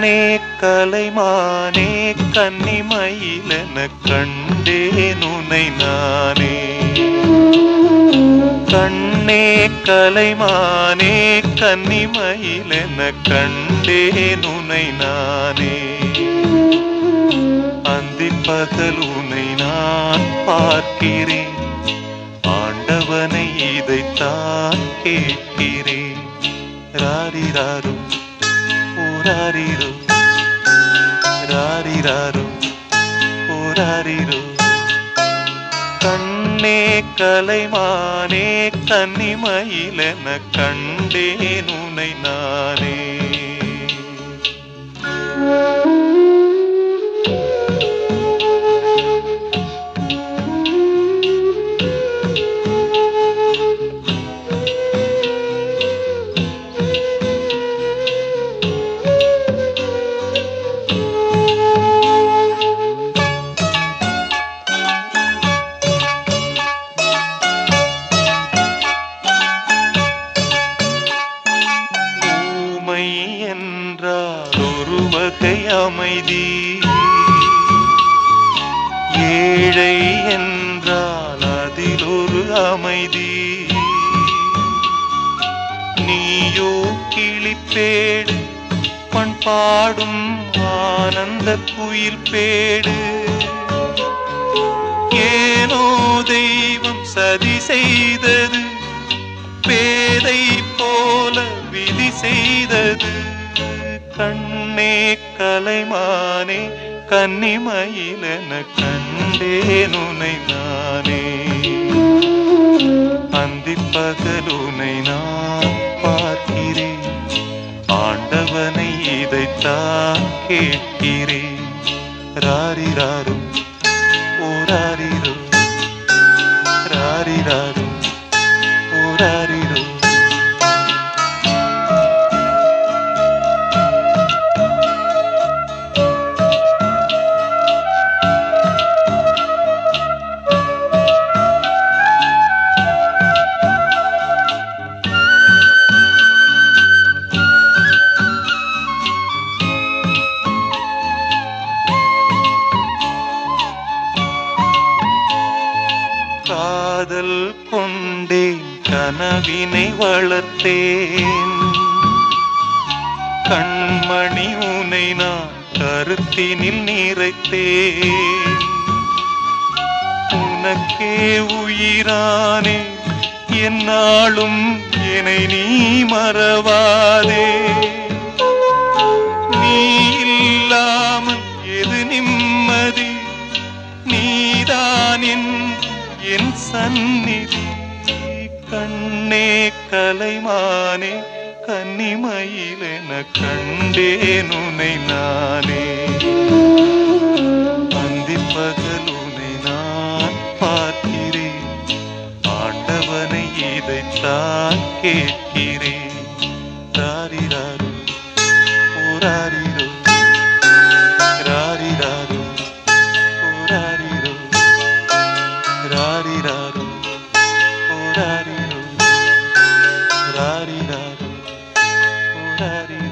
கண்ணே கலைமானே கன்னிமயிலென கண்டேன் உனை நானே. கண்ணே கலைமானே கன்னிமயிலென கண்டேன் உனை நானே. அந்திப் பகல் உனை நான் பார்க்கிறேன், ஆண்டவனை இதைத்தான் கேட்கிறேன். ராரிராரு ஓராரிரு ராரிராரு ஓராரிரு. கண்ணே கலைமானே கன்னிமயிலென கண்டேன் உனை நானே. என்றால் ஒரு வகை அமைதி, ஏழை என்றால் அதில் ஒரு அமைதி. நீயோ கிளிப்பேடு பண்பாடும் ஆனந்த குயில் பேடு. ஏனோ தெய்வம் சதி செய்தது, பேதை போல விதி செய்தது. கண்ணே கலைமானே கன்னிமயிலென கண்டேன் உனை நானே. அந்திப் பகல் உனை நான் பார்க்கிறேன், ஆண்டவனை இதைத்தான் கேட்கிறேன். ராரிராரு ஓராரிரு ராரிராரு ஓராரிரு. காதல் கொண்டேன் கனவினை வளர்த்தேன், கண்மணி உனை நான் கருத்தினில் நிறைத்தேன். உனக்கே உயிரானே என்னாலும் என்னை நீ மறவாதே. நீ இல்லாமல் எது நிம்மதி, நீதான் என் சந்நிதி. கண்ணே கலைமானே கன்னிமயிலென கண்டேன் உனை நானே. அந்திப் பகல் உனை நான் பார்க்கிறேன், ஆண்டவனை இதைத்தான் கேட்கிறேன். ராரிராரு ஓராரிரு ராரிராரு ஓராரிரு ராரிராரு ஓராரிரு ராரிராரு ஓராரிரு.